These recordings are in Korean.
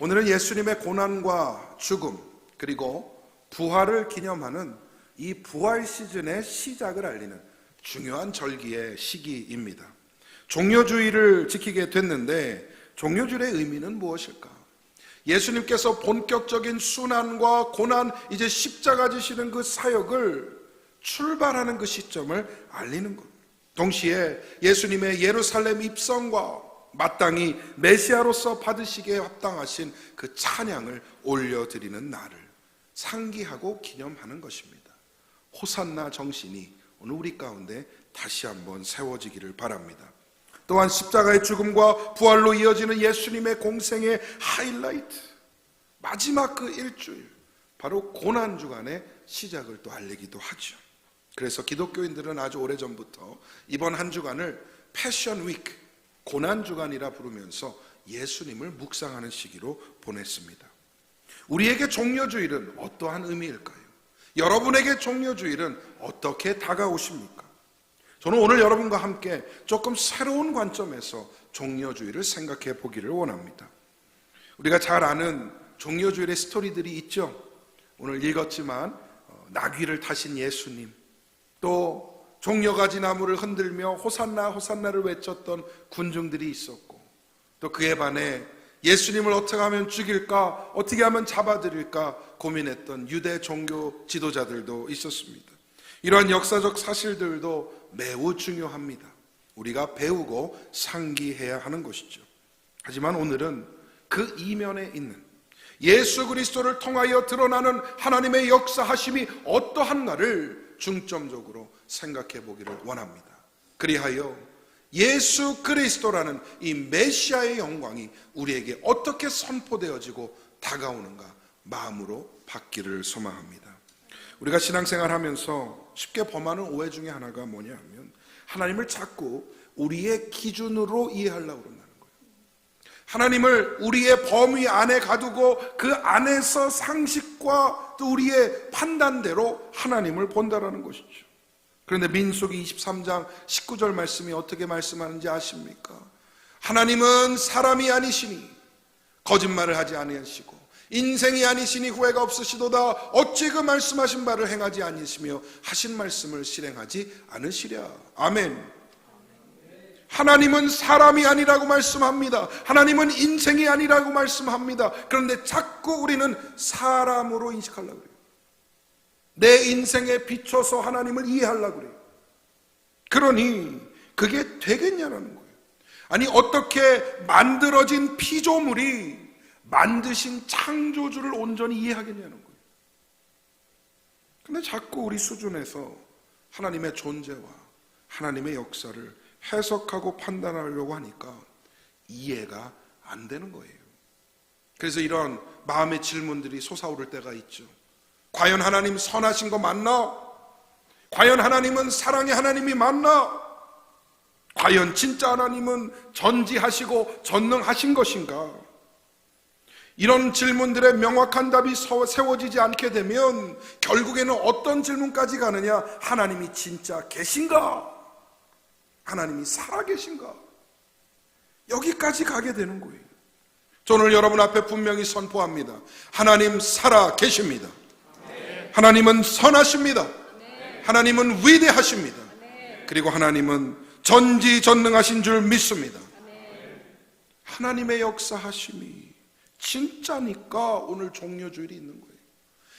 오늘은 예수님의 고난과 죽음 그리고 부활을 기념하는 이 부활 시즌의 시작을 알리는 중요한 절기의 시기입니다. 종려주일을 지키게 됐는데 종려주일의 의미는 무엇일까? 예수님께서 본격적인 순환과 고난, 이제 십자가 지시는 그 사역을 출발하는 그 시점을 알리는 것. 동시에 예수님의 예루살렘 입성과 마땅히 메시아로서 받으시기에 합당하신 그 찬양을 올려드리는 날을 상기하고 기념하는 것입니다. 호산나 정신이 오늘 우리 가운데 다시 한번 세워지기를 바랍니다. 또한 십자가의 죽음과 부활로 이어지는 예수님의 공생의 하이라이트, 마지막 그 일주일, 바로 고난주간의 시작을 또 알리기도 하죠. 그래서 기독교인들은 아주 오래전부터 이번 한 주간을 패션 위크, 고난주간이라 부르면서 예수님을 묵상하는 시기로 보냈습니다. 우리에게 종려주일은 어떠한 의미일까요? 여러분에게 종려주일은 어떻게 다가오십니까? 저는 오늘 여러분과 함께 조금 새로운 관점에서 종려주일을 생각해 보기를 원합니다. 우리가 잘 아는 종려주일의 스토리들이 있죠. 오늘 읽었지만 나귀를 타신 예수님, 또 종려가지 나무를 흔들며 호산나 호산나를 외쳤던 군중들이 있었고, 또 그에 반해 예수님을 어떻게 하면 죽일까, 어떻게 하면 잡아들일까 고민했던 유대 종교 지도자들도 있었습니다. 이러한 역사적 사실들도 매우 중요합니다. 우리가 배우고 상기해야 하는 것이죠. 하지만 오늘은 그 이면에 있는 예수 그리스도를 통하여 드러나는 하나님의 역사하심이 어떠한가를 중점적으로 생각해 보기를 원합니다. 그리하여 예수 그리스도라는 이 메시아의 영광이 우리에게 어떻게 선포되어지고 다가오는가 마음으로 받기를 소망합니다. 우리가 신앙생활하면서 쉽게 범하는 오해 중에 하나가 뭐냐 하면 하나님을 자꾸 우리의 기준으로 이해하려고 그런다는 거예요. 하나님을 우리의 범위 안에 가두고 그 안에서 상식과 또 우리의 판단대로 하나님을 본다라는 것이죠. 그런데 민수기 23장 19절 말씀이 어떻게 말씀하는지 아십니까? 하나님은 사람이 아니시니 거짓말을 하지 아니하시고 인생이 아니시니 후회가 없으시도다. 어찌 그 말씀하신 바를 행하지 아니시며 하신 말씀을 실행하지 않으시랴. 아멘. 하나님은 사람이 아니라고 말씀합니다. 하나님은 인생이 아니라고 말씀합니다. 그런데 자꾸 우리는 사람으로 인식하려고 그래요. 내 인생에 비춰서 하나님을 이해하려고 그래요. 그러니 그게 되겠냐는 거예요. 아니 어떻게 만들어진 피조물이 만드신 창조주를 온전히 이해하겠냐는 거예요. 근데 자꾸 우리 수준에서 하나님의 존재와 하나님의 역사를 해석하고 판단하려고 하니까 이해가 안 되는 거예요. 그래서 이런 마음의 질문들이 솟아오를 때가 있죠. 과연 하나님 선하신 거 맞나? 과연 하나님은 사랑의 하나님이 맞나? 과연 진짜 하나님은 전지하시고 전능하신 것인가? 이런 질문들의 명확한 답이 세워지지 않게 되면 결국에는 어떤 질문까지 가느냐? 하나님이 진짜 계신가? 하나님이 살아계신가? 여기까지 가게 되는 거예요. 저는 오늘 여러분 앞에 분명히 선포합니다. 하나님 살아계십니다. 하나님은 선하십니다. 하나님은 위대하십니다. 그리고 하나님은 전지전능하신 줄 믿습니다. 하나님의 역사하심이 진짜니까 오늘 종려주일이 있는 거예요.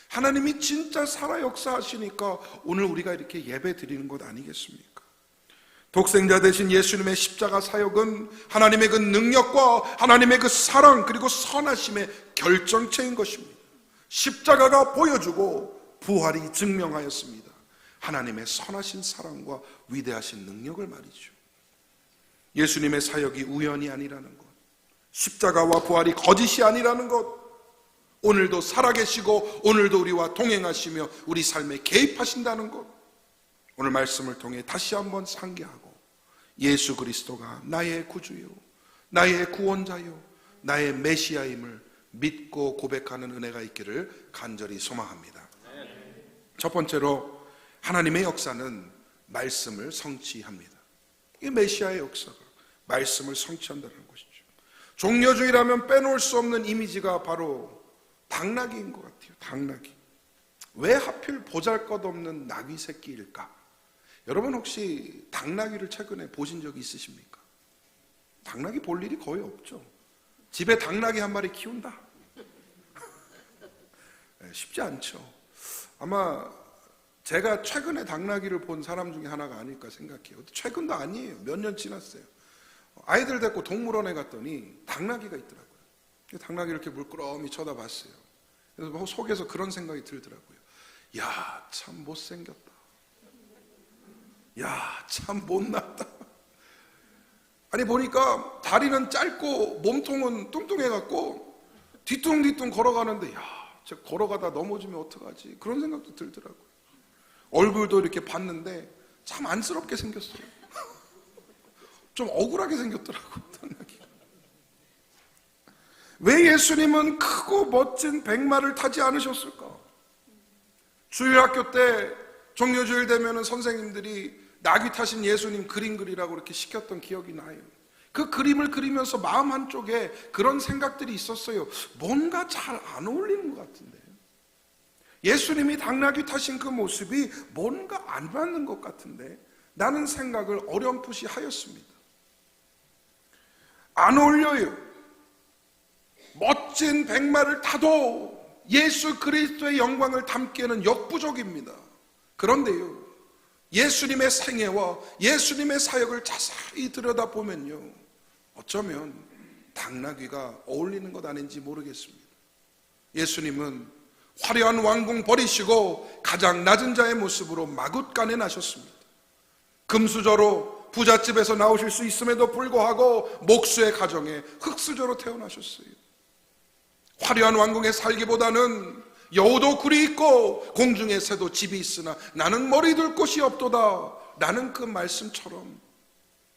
하나님이 진짜 살아 역사하시니까 오늘 우리가 이렇게 예배 드리는 것 아니겠습니까? 독생자 되신 예수님의 십자가 사역은 하나님의 그 능력과 하나님의 그 사랑 그리고 선하심의 결정체인 것입니다. 십자가가 보여주고 부활이 증명하였습니다. 하나님의 선하신 사랑과 위대하신 능력을 말이죠. 예수님의 사역이 우연이 아니라는 것, 십자가와 부활이 거짓이 아니라는 것, 오늘도 살아계시고 오늘도 우리와 동행하시며 우리 삶에 개입하신다는 것, 오늘 말씀을 통해 다시 한번 상기하고 예수 그리스도가 나의 구주요, 나의 구원자요, 나의 메시아임을 믿고 고백하는 은혜가 있기를 간절히 소망합니다. 첫 번째로 하나님의 역사는 말씀을 성취합니다. 이게 메시아의 역사가 말씀을 성취한다는 것이죠. 종려주의라면 빼놓을 수 없는 이미지가 바로 당나귀인 것 같아요. 당나귀. 왜 하필 보잘것없는 나귀 새끼일까? 여러분 혹시 당나귀를 최근에 보신 적이 있으십니까? 당나귀 볼 일이 거의 없죠. 집에 당나귀 한 마리 키운다? 쉽지 않죠. 아마 제가 최근에 당나귀를 본 사람 중에 하나가 아닐까 생각해요. 최근도 아니에요. 몇 년 지났어요. 아이들 데리고 동물원에 갔더니 당나귀가 있더라고요. 당나귀를 이렇게 물끄러미 쳐다봤어요. 그래서 속에서 그런 생각이 들더라고요. 야, 참 못생겼다. 야, 참 못났다. 아니 보니까 다리는 짧고 몸통은 뚱뚱해갖고 뒤뚱뒤뚱 걸어가는데, 야, 저 걸어가다 넘어지면 어떡하지? 그런 생각도 들더라고요. 얼굴도 이렇게 봤는데 참 안쓰럽게 생겼어요. 좀 억울하게 생겼더라고요. 왜 예수님은 크고 멋진 백마를 타지 않으셨을까? 주일학교 때 종려주일 되면은 선생님들이 나귀 타신 예수님 그림 그리라고 이렇게 시켰던 기억이 나요. 그 그림을 그리면서 마음 한쪽에 그런 생각들이 있었어요. 뭔가 잘 안 어울리는 것 같은데, 예수님이 당나귀 타신 그 모습이 뭔가 안 맞는 것 같은데 라는 생각을 어렴풋이 하였습니다. 안 어울려요. 멋진 백마를 타도 예수 그리스도의 영광을 담기에는 역부족입니다. 그런데요, 예수님의 생애와 예수님의 사역을 자세히 들여다보면요, 어쩌면 당나귀가 어울리는 것 아닌지 모르겠습니다. 예수님은 화려한 왕궁 버리시고 가장 낮은 자의 모습으로 마굿간에 나셨습니다. 금수저로 부잣집에서 나오실 수 있음에도 불구하고 목수의 가정에 흙수저로 태어나셨어요. 화려한 왕궁에 살기보다는 여우도 굴이 있고 공중에 새도 집이 있으나 나는 머리 둘 곳이 없도다 라는 그 말씀처럼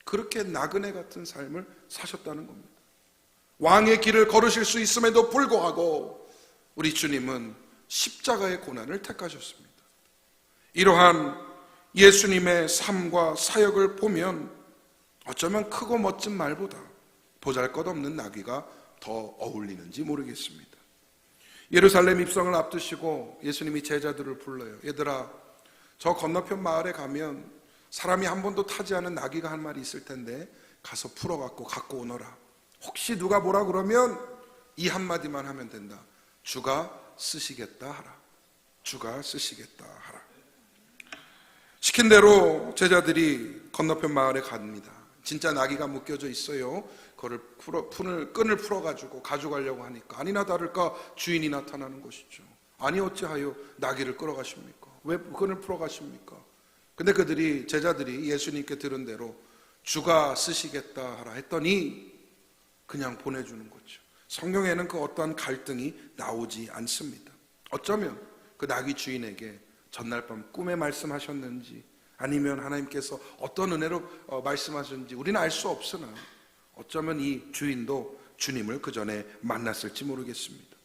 그렇게 나그네 같은 삶을 사셨다는 겁니다. 왕의 길을 걸으실 수 있음에도 불구하고 우리 주님은 십자가의 고난을 택하셨습니다. 이러한 예수님의 삶과 사역을 보면 어쩌면 크고 멋진 말보다 보잘것없는 나귀가 더 어울리는지 모르겠습니다. 예루살렘 입성을 앞두시고 예수님이 제자들을 불러요. 얘들아, 저 건너편 마을에 가면 사람이 한 번도 타지 않은 나귀가 한 마리 있을 텐데 가서 풀어갖고 갖고 오너라. 혹시 누가 뭐라 그러면 이 한마디만 하면 된다. 주가 쓰시겠다 하라. 주가 쓰시겠다 하라. 시킨 대로 제자들이 건너편 마을에 갑니다. 진짜 나귀가 묶여져 있어요. 그걸 끈을 풀어가지고 가져가려고 하니까 아니나 다를까 주인이 나타나는 것이죠. 아니 어찌하여 나귀를 끌어가십니까? 왜 끈을 풀어가십니까? 근데 제자들이 예수님께 들은 대로 주가 쓰시겠다 하라 했더니 그냥 보내주는 거죠. 성경에는 그 어떠한 갈등이 나오지 않습니다. 어쩌면 그 나귀 주인에게 전날 밤 꿈에 말씀하셨는지 아니면 하나님께서 어떤 은혜로 말씀하셨는지 우리는 알 수 없으나 어쩌면 이 주인도 주님을 그 전에 만났을지 모르겠습니다.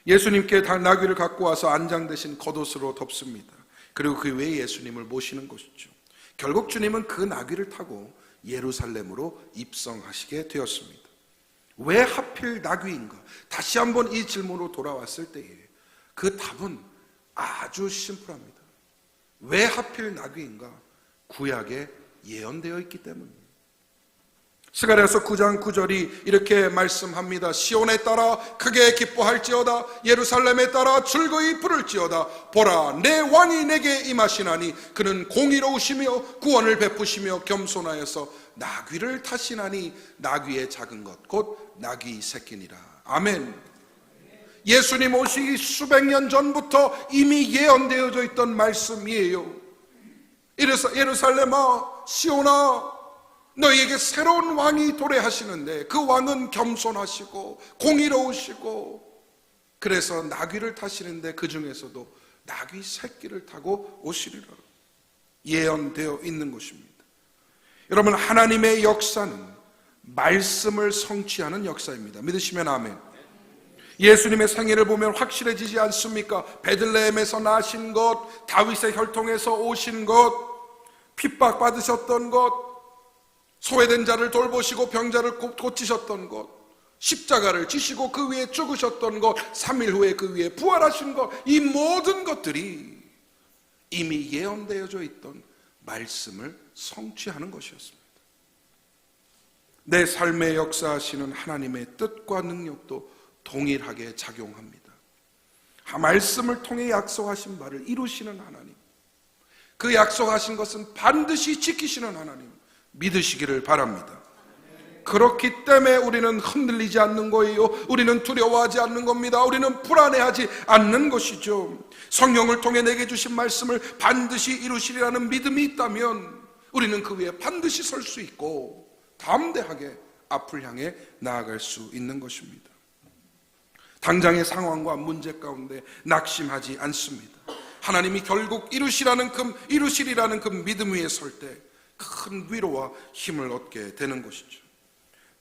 예수님께 나귀를 갖고 와서 안장 대신 겉옷으로 덮습니다. 그리고 그 외에 예수님을 모시는 것이죠. 결국 주님은 그 나귀를 타고 예루살렘으로 입성하시게 되었습니다. 왜 하필 나귀인가? 다시 한번 이 질문으로 돌아왔을 때에 그 답은 아주 심플합니다. 왜 하필 나귀인가? 구약에 예언되어 있기 때문입니다. 스가랴서 9장 9절이 이렇게 말씀합니다. 시온에 따라 크게 기뻐할지어다. 예루살렘에 따라 즐거이 부를지어다. 보라, 내 왕이 내게 임하시나니 그는 공의로우시며 구원을 베푸시며 겸손하여서 나귀를 타시나니 나귀의 작은 것 곧 나귀 새끼니라. 아멘. 예수님 오시기 수백 년 전부터 이미 예언되어져 있던 말씀이에요. 이래서 예루살렘아, 시온아, 너희에게 새로운 왕이 도래하시는데 그 왕은 겸손하시고 공의로우시고 그래서 나귀를 타시는데 그 중에서도 나귀 새끼를 타고 오시리라 예언되어 있는 것입니다. 여러분, 하나님의 역사는 말씀을 성취하는 역사입니다. 믿으시면 아멘. 예수님의 생애를 보면 확실해지지 않습니까? 베들레헴에서 나신 것, 다윗의 혈통에서 오신 것, 핍박받으셨던 것, 소외된 자를 돌보시고 병자를 고치셨던 것, 십자가를 지시고 그 위에 죽으셨던 것, 3일 후에 그 위에 부활하신 것, 이 모든 것들이 이미 예언되어져 있던 말씀을 성취하는 것이었습니다. 내 삶에 역사하시는 하나님의 뜻과 능력도 동일하게 작용합니다. 말씀을 통해 약속하신 바를 이루시는 하나님, 그 약속하신 것은 반드시 지키시는 하나님 믿으시기를 바랍니다. 그렇기 때문에 우리는 흔들리지 않는 거예요. 우리는 두려워하지 않는 겁니다. 우리는 불안해하지 않는 것이죠. 성령을 통해 내게 주신 말씀을 반드시 이루시리라는 믿음이 있다면 우리는 그 위에 반드시 설 수 있고 담대하게 앞을 향해 나아갈 수 있는 것입니다. 당장의 상황과 문제 가운데 낙심하지 않습니다. 하나님이 결국 이루시리라는 그 믿음 위에 설 때 큰 위로와 힘을 얻게 되는 것이죠.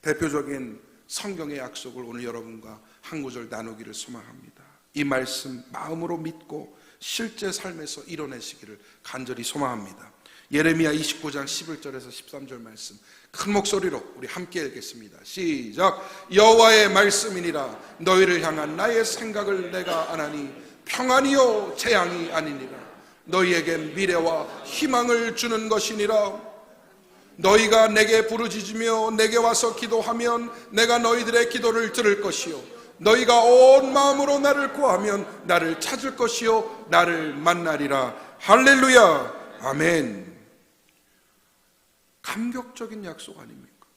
대표적인 성경의 약속을 오늘 여러분과 한 구절 나누기를 소망합니다. 이 말씀 마음으로 믿고 실제 삶에서 이뤄내시기를 간절히 소망합니다. 예레미야 29장 11절에서 13절 말씀 큰 목소리로 우리 함께 읽겠습니다. 시작. 여호와의 말씀이니라. 너희를 향한 나의 생각을 내가 아나니 평안이요 재앙이 아니니라. 너희에게 미래와 희망을 주는 것이니라. 너희가 내게 부르짖으며 내게 와서 기도하면 내가 너희들의 기도를 들을 것이요 너희가 온 마음으로 나를 구하면 나를 찾을 것이요 나를 만나리라. 할렐루야. 아멘. 감격적인 약속 아닙니까?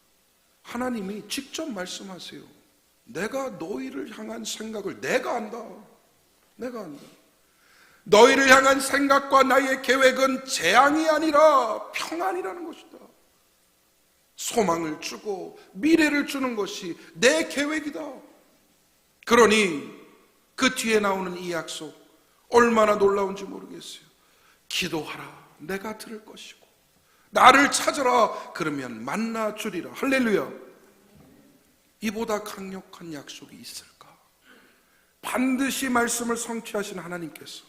하나님이 직접 말씀하세요. 내가 너희를 향한 생각을 내가 안다. 너희를 향한 생각과 나의 계획은 재앙이 아니라 평안이라는 것이다. 소망을 주고 미래를 주는 것이 내 계획이다. 그러니 그 뒤에 나오는 이 약속 얼마나 놀라운지 모르겠어요. 기도하라. 내가 들을 것이고 나를 찾아라. 그러면 만나 주리라. 할렐루야. 이보다 강력한 약속이 있을까? 반드시 말씀을 성취하시는 하나님께서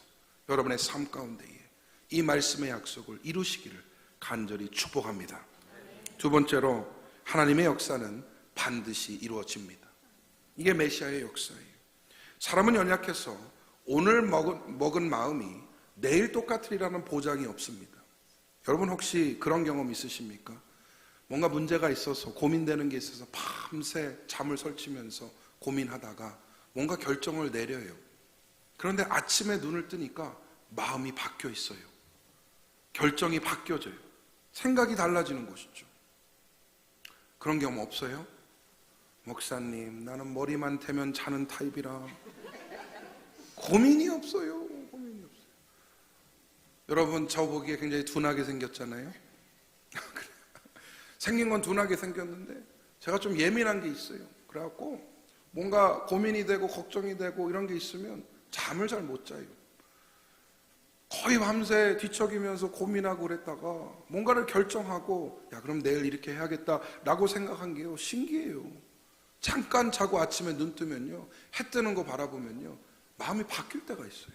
여러분의 삶 가운데에 이 말씀의 약속을 이루시기를 간절히 축복합니다. 두 번째로 하나님의 역사는 반드시 이루어집니다. 이게 메시아의 역사예요. 사람은 연약해서 오늘 먹은 마음이 내일 똑같으리라는 보장이 없습니다. 여러분 혹시 그런 경험 있으십니까? 뭔가 문제가 있어서 고민되는 게 있어서 밤새 잠을 설치면서 고민하다가 뭔가 결정을 내려요. 그런데 아침에 눈을 뜨니까 마음이 바뀌어 있어요. 결정이 바뀌어져요. 생각이 달라지는 것이죠. 그런 경험 없어요? 목사님, 나는 머리만 대면 자는 타입이라 고민이 없어요. 여러분 저 보기에 굉장히 둔하게 생겼잖아요. 생긴 건 둔하게 생겼는데 제가 좀 예민한 게 있어요. 그래갖고 뭔가 고민이 되고 걱정이 되고 이런 게 있으면 잠을 잘 못 자요. 거의 밤새 뒤척이면서 고민하고 그랬다가 뭔가를 결정하고 야 그럼 내일 이렇게 해야겠다라고 생각한 게요 신기해요. 잠깐 자고 아침에 눈 뜨면요 해 뜨는 거 바라보면요 마음이 바뀔 때가 있어요.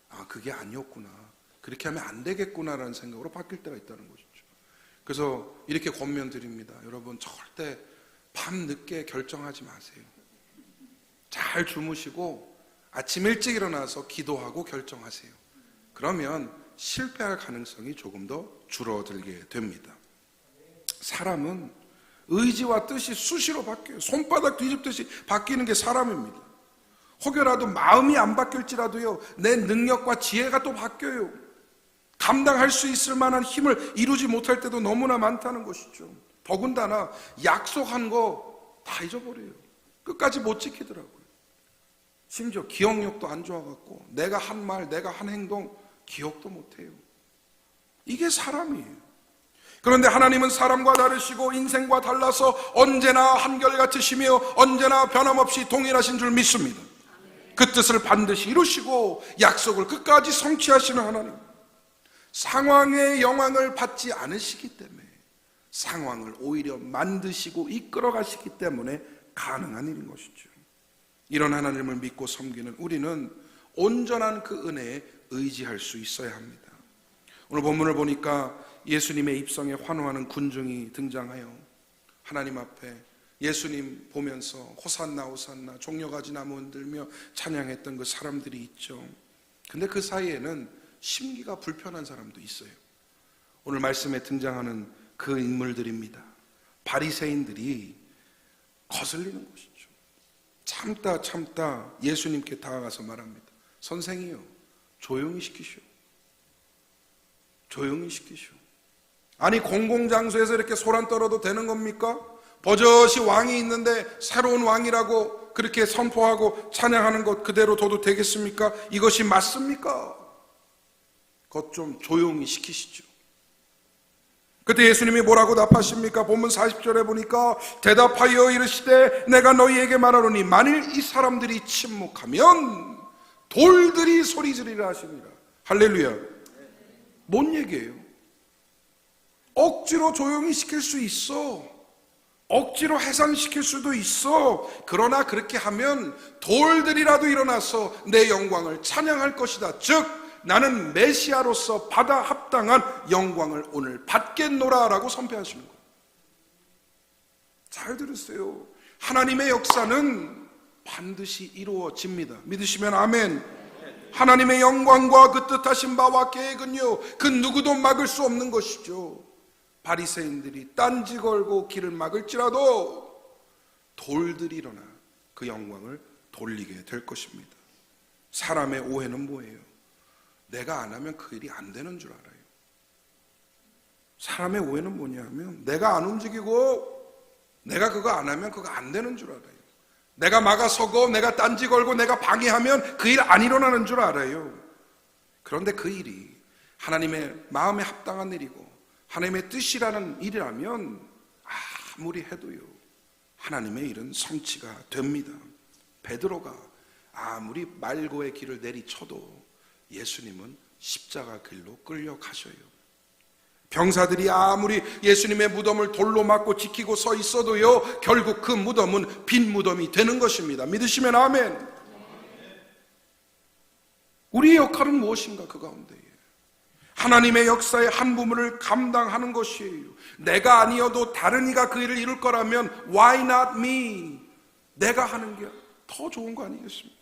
아 그게 아니었구나, 그렇게 하면 안 되겠구나라는 생각으로 바뀔 때가 있다는 것이죠. 그래서 이렇게 권면 드립니다. 여러분 절대 밤늦게 결정하지 마세요. 잘 주무시고 아침 일찍 일어나서 기도하고 결정하세요. 그러면 실패할 가능성이 조금 더 줄어들게 됩니다. 사람은 의지와 뜻이 수시로 바뀌어요. 손바닥 뒤집듯이 바뀌는 게 사람입니다. 혹여라도 마음이 안 바뀔지라도요 내 능력과 지혜가 또 바뀌어요. 감당할 수 있을 만한 힘을 이루지 못할 때도 너무나 많다는 것이죠. 더군다나 약속한 거 다 잊어버려요. 끝까지 못 지키더라고요. 심지어 기억력도 안 좋아갖고 내가 한 말, 내가 한 행동 기억도 못해요. 이게 사람이에요. 그런데 하나님은 사람과 다르시고 인생과 달라서 언제나 한결같으시며 언제나 변함없이 동일하신 줄 믿습니다. 그 뜻을 반드시 이루시고 약속을 끝까지 성취하시는 하나님, 상황의 영향을 받지 않으시기 때문에 상황을 오히려 만드시고 이끌어 가시기 때문에 가능한 일인 것이죠. 이런 하나님을 믿고 섬기는 우리는 온전한 그 은혜에 의지할 수 있어야 합니다. 오늘 본문을 보니까 예수님의 입성에 환호하는 군중이 등장하여 하나님 앞에 예수님 보면서 호산나 호산나 종려가지 나무 흔들며 찬양했던 그 사람들이 있죠. 근데 그 사이에는 심기가 불편한 사람도 있어요. 오늘 말씀에 등장하는 그 인물들입니다. 바리새인들이 거슬리는 것이죠. 참다 예수님께 다가가서 말합니다. 선생이요, 조용히 시키시오. 조용히 시키시오. 아니, 공공장소에서 이렇게 소란 떨어도 되는 겁니까? 버젓이 왕이 있는데 새로운 왕이라고 그렇게 선포하고 찬양하는 것 그대로 둬도 되겠습니까? 이것이 맞습니까? 그것 좀 조용히 시키시죠. 그때 예수님이 뭐라고 답하십니까? 본문 40절에 보니까 대답하여 이르시되 내가 너희에게 말하노니 만일 이 사람들이 침묵하면 돌들이 소리 지르리라 하시니라. 할렐루야. 뭔 얘기예요? 억지로 조용히 시킬 수 있어. 억지로 해산시킬 수도 있어. 그러나 그렇게 하면 돌들이라도 일어나서 내 영광을 찬양할 것이다. 즉 나는 메시아로서 받아 합당한 영광을 오늘 받겠노라 라고 선포하시는 거예요. 잘 들으세요. 하나님의 역사는 반드시 이루어집니다. 믿으시면 아멘. 하나님의 영광과 그 뜻하신 바와 계획은요, 그 누구도 막을 수 없는 것이죠. 바리새인들이 딴지 걸고 길을 막을지라도 돌들이 일어나 그 영광을 돌리게 될 것입니다. 사람의 오해는 뭐예요? 내가 안 하면 그 일이 안 되는 줄 알아요. 사람의 오해는 뭐냐면 내가 안 움직이고 내가 그거 안 하면 그거 안 되는 줄 알아요. 내가 막아서고 내가 딴지 걸고 내가 방해하면 그 일 안 일어나는 줄 알아요. 그런데 그 일이 하나님의 마음에 합당한 일이고 하나님의 뜻이라는 일이라면 아무리 해도요 하나님의 일은 성취가 됩니다. 베드로가 아무리 말고의 길을 내리쳐도 예수님은 십자가 길로 끌려가셔요. 병사들이 아무리 예수님의 무덤을 돌로 막고 지키고 서 있어도요 결국 그 무덤은 빈 무덤이 되는 것입니다. 믿으시면 아멘. 우리의 역할은 무엇인가? 그 가운데 하나님의 역사의 한 부분을 감당하는 것이에요. 내가 아니어도 다른 이가 그 일을 이룰 거라면 Why not me? 내가 하는 게 더 좋은 거 아니겠습니까?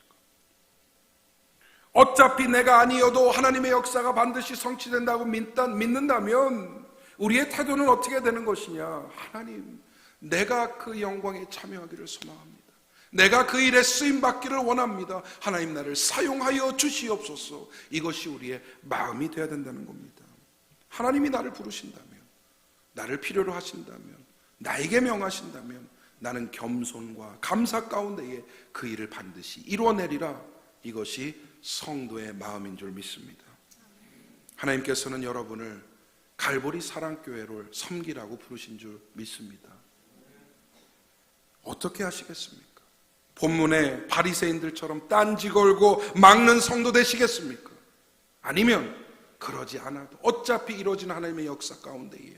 어차피 내가 아니어도 하나님의 역사가 반드시 성취된다고 믿는다면 우리의 태도는 어떻게 되는 것이냐? 하나님, 내가 그 영광에 참여하기를 소망합니다. 내가 그 일에 쓰임받기를 원합니다. 하나님, 나를 사용하여 주시옵소서. 이것이 우리의 마음이 되어야 된다는 겁니다. 하나님이 나를 부르신다면, 나를 필요로 하신다면, 나에게 명하신다면 나는 겸손과 감사 가운데에 그 일을 반드시 이루어내리라. 이것이 성도의 마음인 줄 믿습니다. 하나님께서는 여러분을 갈보리 사랑교회를 섬기라고 부르신 줄 믿습니다. 어떻게 하시겠습니까? 본문에 바리새인들처럼 딴지 걸고 막는 성도 되시겠습니까? 아니면 그러지 않아도 어차피 이루어지는 하나님의 역사 가운데에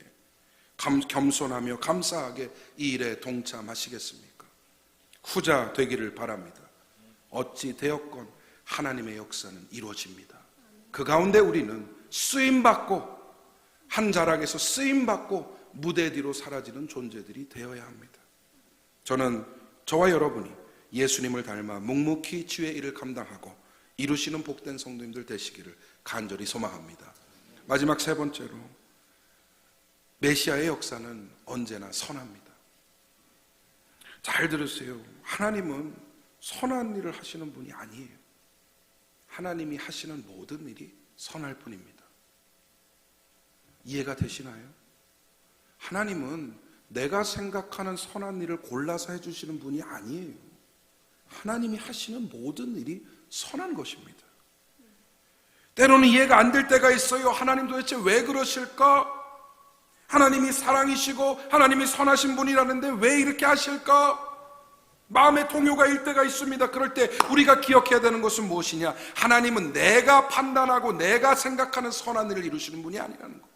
겸손하며 감사하게 이 일에 동참하시겠습니까? 후자 되기를 바랍니다. 어찌 되었건 하나님의 역사는 이루어집니다. 그 가운데 우리는 쓰임받고 한 자락에서 쓰임받고 무대 뒤로 사라지는 존재들이 되어야 합니다. 저는 저와 여러분이 예수님을 닮아 묵묵히 주의 일을 감당하고 이루시는 복된 성도님들 되시기를 간절히 소망합니다. 마지막 세 번째로, 메시아의 역사는 언제나 선합니다. 잘 들으세요. 하나님은 선한 일을 하시는 분이 아니에요. 하나님이 하시는 모든 일이 선할 뿐입니다. 이해가 되시나요? 하나님은 내가 생각하는 선한 일을 골라서 해주시는 분이 아니에요. 하나님이 하시는 모든 일이 선한 것입니다. 때로는 이해가 안 될 때가 있어요. 하나님 도대체 왜 그러실까? 하나님이 사랑이시고 하나님이 선하신 분이라는데 왜 이렇게 하실까? 마음의 동요가 일 때가 있습니다. 그럴 때 우리가 기억해야 되는 것은 무엇이냐? 하나님은 내가 판단하고 내가 생각하는 선한 일을 이루시는 분이 아니라는 것.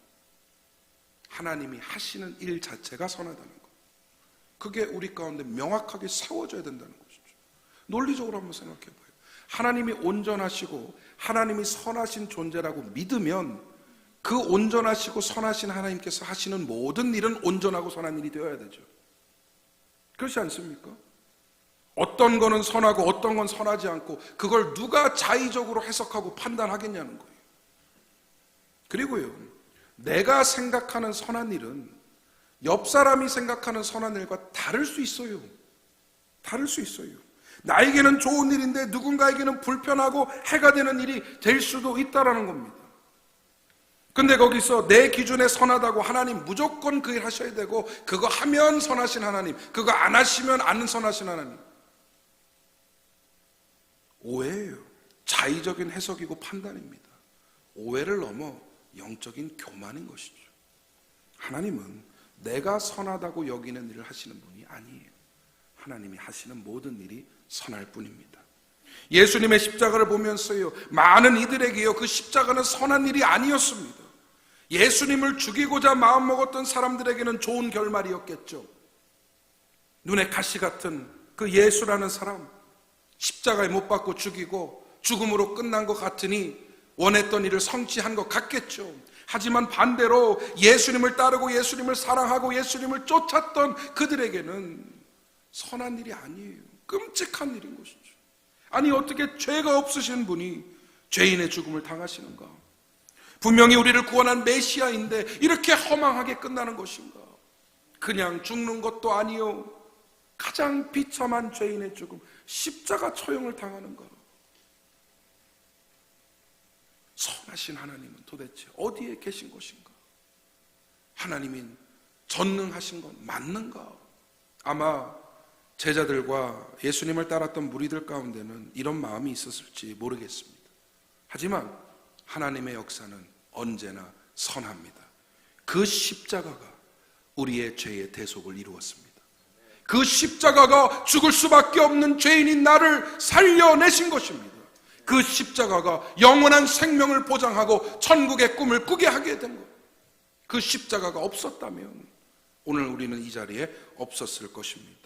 하나님이 하시는 일 자체가 선하다는 것. 그게 우리 가운데 명확하게 세워져야 된다는 것이죠. 논리적으로 한번 생각해 봐요. 하나님이 온전하시고 하나님이 선하신 존재라고 믿으면 그 온전하시고 선하신 하나님께서 하시는 모든 일은 온전하고 선한 일이 되어야 되죠. 그렇지 않습니까? 어떤 거는 선하고 어떤 건 선하지 않고 그걸 누가 자의적으로 해석하고 판단하겠냐는 거예요. 그리고요, 내가 생각하는 선한 일은 옆 사람이 생각하는 선한 일과 다를 수 있어요. 다를 수 있어요. 나에게는 좋은 일인데 누군가에게는 불편하고 해가 되는 일이 될 수도 있다라는 겁니다. 근데 거기서 내 기준에 선하다고 하나님 무조건 그 일 하셔야 되고 그거 하면 선하신 하나님, 그거 안 하시면 안 선하신 하나님, 오해예요. 자의적인 해석이고 판단입니다. 오해를 넘어 영적인 교만인 것이죠. 하나님은 내가 선하다고 여기는 일을 하시는 분이 아니에요. 하나님이 하시는 모든 일이 선할 뿐입니다. 예수님의 십자가를 보면서요, 많은 이들에게요, 그 십자가는 선한 일이 아니었습니다. 예수님을 죽이고자 마음먹었던 사람들에게는 좋은 결말이었겠죠. 눈에 가시 같은 그 예수라는 사람, 십자가에 못 박고 죽이고 죽음으로 끝난 것 같으니 원했던 일을 성취한 것 같겠죠. 하지만 반대로 예수님을 따르고 예수님을 사랑하고 예수님을 쫓았던 그들에게는 선한 일이 아니에요. 끔찍한 일인 것이죠. 아니, 어떻게 죄가 없으신 분이 죄인의 죽음을 당하시는가? 분명히 우리를 구원한 메시아인데 이렇게 허망하게 끝나는 것인가? 그냥 죽는 것도 아니요, 가장 비참한 죄인의 죽음, 십자가 처형을 당하는가? 선하신 하나님은 도대체 어디에 계신 것인가? 하나님이 전능하신 건 맞는가? 아마 제자들과 예수님을 따랐던 무리들 가운데는 이런 마음이 있었을지 모르겠습니다. 하지만 하나님의 역사는 언제나 선합니다. 그 십자가가 우리의 죄의 대속을 이루었습니다. 그 십자가가 죽을 수밖에 없는 죄인인 나를 살려내신 것입니다. 그 십자가가 영원한 생명을 보장하고 천국의 꿈을 꾸게 하게 된 것. 그 십자가가 없었다면 오늘 우리는 이 자리에 없었을 것입니다.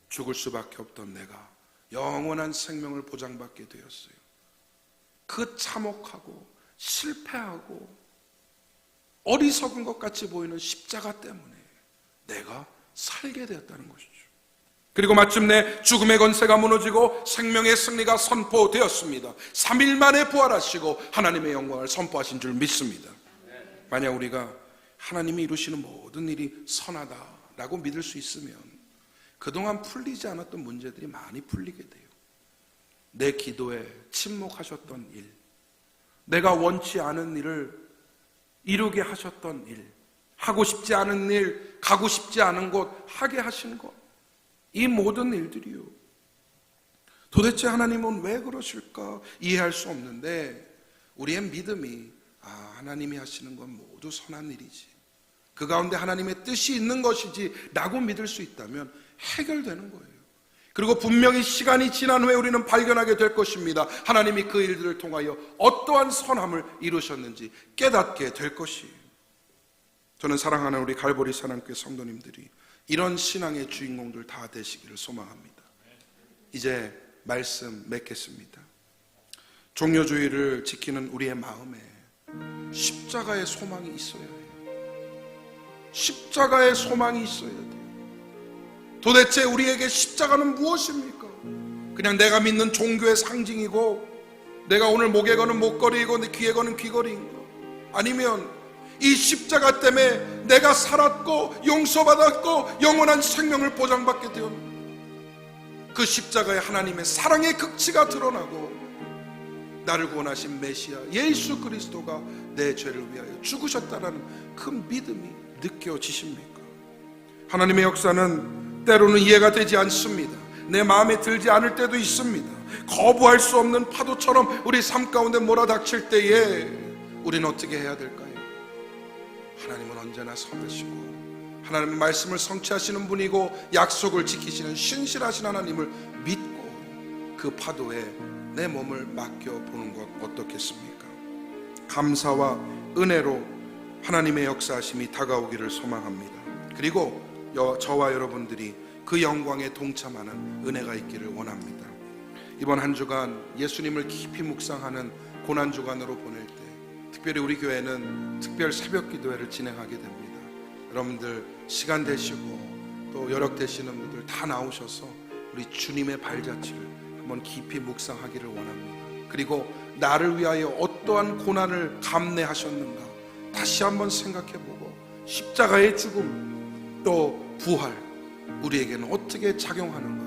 죽을 수밖에 없던 내가 영원한 생명을 보장받게 되었어요. 그 참혹하고 실패하고 어리석은 것 같이 보이는 십자가 때문에 내가 살게 되었다는 것이죠. 그리고 마침내 죽음의 권세가 무너지고 생명의 승리가 선포되었습니다. 3일 만에 부활하시고 하나님의 영광을 선포하신 줄 믿습니다. 만약 우리가 하나님이 이루시는 모든 일이 선하다라고 믿을 수 있으면 그동안 풀리지 않았던 문제들이 많이 풀리게 돼요. 내 기도에 침묵하셨던 일, 내가 원치 않은 일을 이루게 하셨던 일, 하고 싶지 않은 일, 가고 싶지 않은 곳 하게 하신 것, 이 모든 일들이요, 도대체 하나님은 왜 그러실까 이해할 수 없는데 우리의 믿음이 하나님이 하시는 건 모두 선한 일이지, 그 가운데 하나님의 뜻이 있는 것이지 라고 믿을 수 있다면 해결되는 거예요. 그리고 분명히 시간이 지난 후에 우리는 발견하게 될 것입니다. 하나님이 그 일들을 통하여 어떠한 선함을 이루셨는지 깨닫게 될 것이에요. 저는 사랑하는 우리 갈보리 사랑교회 성도님들이 이런 신앙의 주인공들 다 되시기를 소망합니다. 이제 말씀 맺겠습니다. 종료주의를 지키는 우리의 마음에 십자가의 소망이 있어야 해요. 십자가의 소망이 있어야 돼요. 도대체 우리에게 십자가는 무엇입니까? 그냥 내가 믿는 종교의 상징이고 내가 오늘 목에 거는 목걸이이고 내 귀에 거는 귀걸이인가? 아니면 이 십자가 때문에 내가 살았고 용서받았고 영원한 생명을 보장받게 되었는가? 그 십자가에 하나님의 사랑의 극치가 드러나고 나를 구원하신 메시아 예수 그리스도가 내 죄를 위하여 죽으셨다는 그 믿음이 느껴지십니까? 하나님의 역사는 때로는 이해가 되지 않습니다. 내 마음에 들지 않을 때도 있습니다. 거부할 수 없는 파도처럼 우리 삶 가운데 몰아닥칠 때에 우리는 어떻게 해야 될까요? 하나님은 언제나 선하시고 하나님의 말씀을 성취하시는 분이고 약속을 지키시는 신실하신 하나님을 믿고 그 파도에 내 몸을 맡겨보는 것 어떻겠습니까? 감사와 은혜로 하나님의 역사하심이 다가오기를 소망합니다. 그리고 저와 여러분들이 그 영광에 동참하는 은혜가 있기를 원합니다. 이번 한 주간 예수님을 깊이 묵상하는 고난주간으로 보낼 때 특별히 우리 교회는 특별 새벽 기도회를 진행하게 됩니다. 여러분들 시간 되시고 또 여력되시는 분들 다 나오셔서 우리 주님의 발자취를 한번 깊이 묵상하기를 원합니다. 그리고 나를 위하여 어떠한 고난을 감내하셨는가 다시 한번 생각해보고 십자가의 죽음 또 부활 우리에게는 어떻게 작용하는가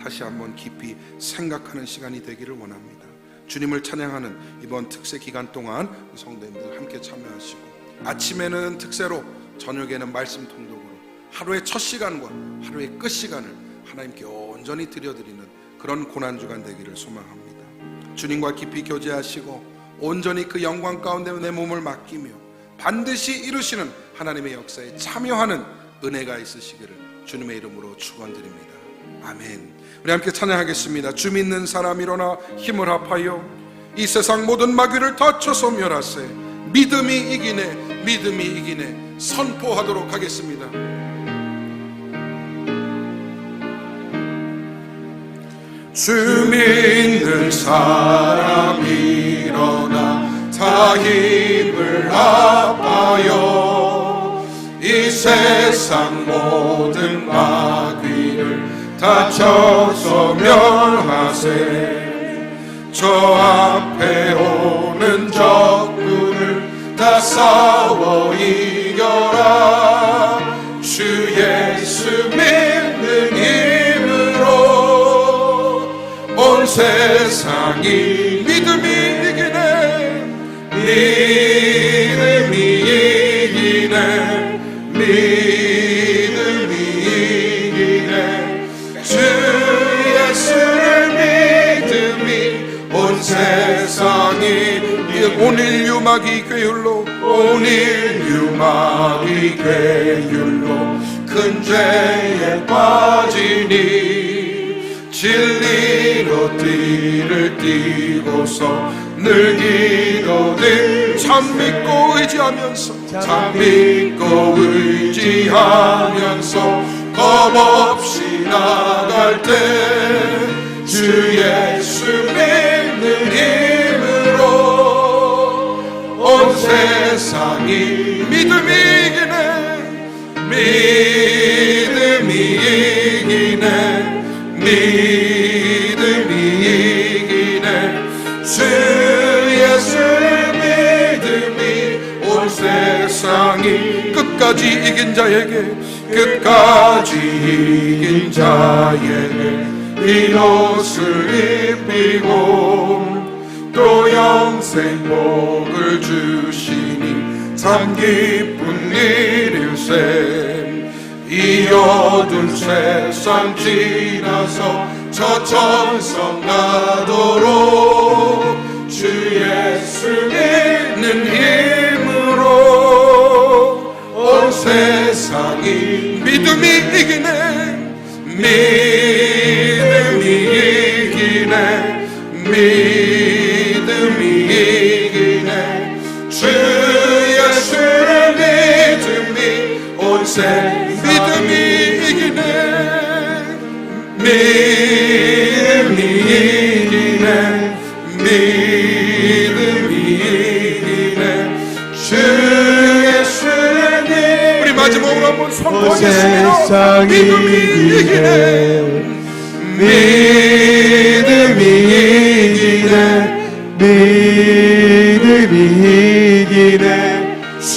다시 한번 깊이 생각하는 시간이 되기를 원합니다. 주님을 찬양하는 이번 특세 기간 동안 성도님들 함께 참여하시고, 아침에는 특세로, 저녁에는 말씀 통독으로 하루의 첫 시간과 하루의 끝 시간을 하나님께 온전히 드려드리는 그런 고난주간 되기를 소망합니다. 주님과 깊이 교제하시고 온전히 그 영광 가운데 내 몸을 맡기며 반드시 이루시는 하나님의 역사에 참여하는 은혜가 있으시기를 주님의 이름으로 축원드립니다. 아멘. 우리 함께 찬양하겠습니다. 주 믿는 사람 일어나 힘을 합하여 이 세상 모든 마귀를 다 쳐서 멸하세. 믿음이 이기네, 믿음이 이기네 선포하도록 하겠습니다. 주 믿는 사람 일어나 다 힘을 합하여 이 세상 모든 마귀를 다 쳐서 멸하세. 저 앞에 오는 적군을 다 싸워 이겨라. 주 예수 믿는 힘으로 온 세상이 믿음이 이기네, 믿음이 이기네, 믿음이 이기네. 주 예수를 믿음이 온 세상이 오늘 유마기 괴율로, 오늘 유마기 괴율로 큰 죄에 빠지니 진리로 띠를 띠고서 늘 기도들 참 믿고 의지하면서, 참 믿고 의지하면서 겁없이 나갈 때 주 예수 믿는 힘으로 온 세상이 믿음이 이기네, 믿음이 이기네, 믿음이 이기네. 주 예수의 믿음이 온 세상이 끝까지 이긴 자에게, 끝까지 이긴 자에게 이 옷을 입히고 또 영생 복을 주시니 참 기쁜 일일세. 이 어두운 세상 지나서 저 천성 가도록 주 예수 믿는 힘으로 온 세상이 믿음이 이기네, 믿음이 이기네, 믿음이 이기네. 주 예수의 믿음이 온 세상 믿음이 이기네, 믿음이 이기네, 믿음이 이기네. 주 예수의 믿음. 우리 마지막으로 한번 선포하겠습니다. 믿음이 이기네, 믿음이 이기네, 믿음이 이기네. 주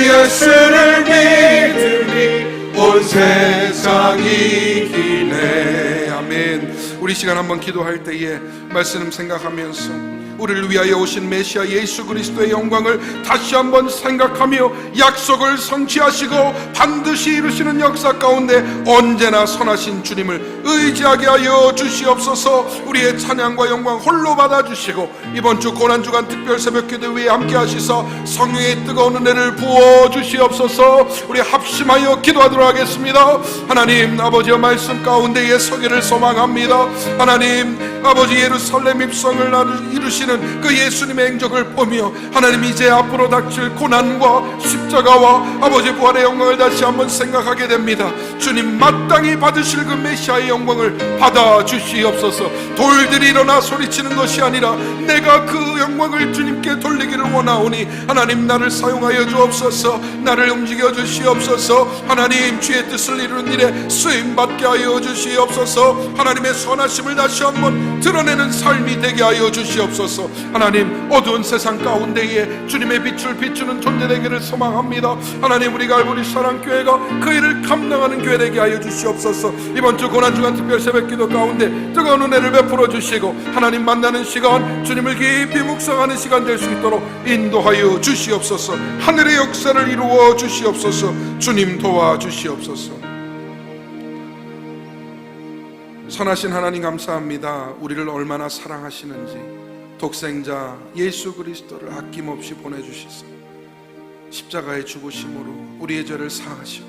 예수를 믿음이 온 세상이 이기네. 아멘. 우리 시간 한번 기도할 때에 말씀 생각하면서 우리를 위하여 오신 메시아 예수 그리스도의 영광을 다시 한번 생각하며 약속을 성취하시고 반드시 이루시는 역사 가운데 언제나 선하신 주님을 의지하게 하여 주시옵소서. 우리의 찬양과 영광 홀로 받아주시고 이번 주 고난주간 특별 새벽기도 위에 함께 하시사 성령의 뜨거운 은혜를 부어주시옵소서. 우리 합심하여 기도하도록 하겠습니다. 하나님 아버지의 말씀 가운데에 서기를 소망합니다. 하나님 아버지 예루살렘 입성을 이루시는 그 예수님의 행적을 보며 하나님 이제 앞으로 닥칠 고난과 십자가와 아버지 부활의 영광을 다시 한번 생각하게 됩니다. 주님 마땅히 받으실 그 메시아의 영광을 받아 주시옵소서. 돌들이 일어나 소리치는 것이 아니라 내가 그 영광을 주님께 돌리기를 원하오니 하나님 나를 사용하여 주옵소서. 나를 움직여 주시옵소서. 하나님 주의 뜻을 이루는 일에 쓰임받게 하여 주시옵소서. 하나님의 선하심을 다시 한번 드러내는 삶이 되게 하여 주시옵소서. 하나님 어두운 세상 가운데에 주님의 빛을 비추는 존재 되기를 소망합니다. 하나님 우리 갈보리 사랑교회가 그 일을 감당하는 교회 되게 하여 주시옵소서. 이번 주 고난주간 특별 새벽기도 가운데 뜨거운 은혜를 베풀어 주시고 하나님 만나는 시간, 주님을 깊이 묵상하는 시간 될 수 있도록 인도하여 주시옵소서. 하늘의 역사를 이루어 주시옵소서. 주님 도와주시옵소서. 선하신 하나님 감사합니다. 우리를 얼마나 사랑하시는지 독생자 예수 그리스도를 아낌없이 보내주시소. 십자가의 죽으심으로 우리의 죄를 사하시고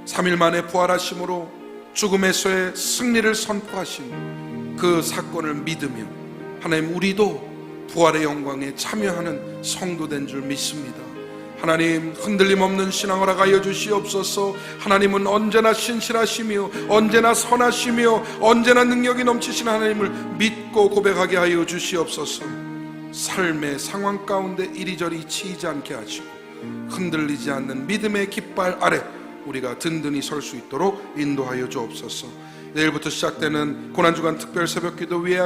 3일 만에 부활하심으로 죽음에서의 승리를 선포하신 그 사건을 믿으며 하나님 우리도 부활의 영광에 참여하는 성도된 줄 믿습니다. 하나님 흔들림 없는 신앙 허락하여 주시옵소서. 하나님은 언제나 신실하시며 언제나 선하시며 언제나 능력이 넘치신 하나님을 믿고 고백하게 하여 주시옵소서. 삶의 상황 가운데 이리저리 치이지 않게 하시고 흔들리지 않는 믿음의 깃발 아래 우리가 든든히 설 수 있도록 인도하여 주옵소서. 내일부터 시작되는 고난주간 특별 새벽기도 위에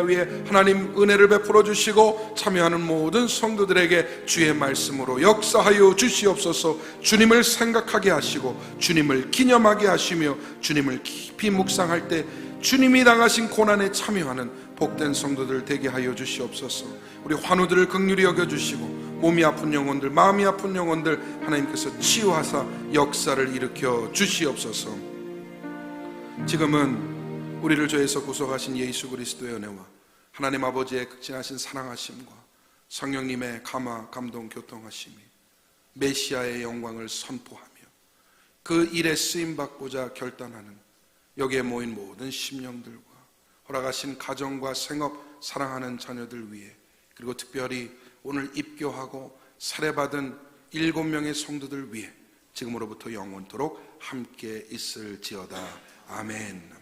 하나님 은혜를 베풀어 주시고 참여하는 모든 성도들에게 주의 말씀으로 역사하여 주시옵소서. 주님을 생각하게 하시고 주님을 기념하게 하시며 주님을 깊이 묵상할 때 주님이 당하신 고난에 참여하는 복된 성도들 되게 하여 주시옵소서. 우리 환우들을 긍휼히 여겨주시고 몸이 아픈 영혼들, 마음이 아픈 영혼들 하나님께서 치유하사 역사를 일으켜 주시옵소서. 지금은 우리를 죄에서 구속하신 예수 그리스도의 은혜와 하나님 아버지의 극진하신 사랑하심과 성령님의 감화, 감동, 교통하심이 메시아의 영광을 선포하며 그 일에 쓰임받고자 결단하는 여기에 모인 모든 심령들과 허락하신 가정과 생업, 사랑하는 자녀들 위해 그리고 특별히 오늘 입교하고 살해받은 7명의 성도들 위해 지금으로부터 영원토록 함께 있을지어다. 아멘.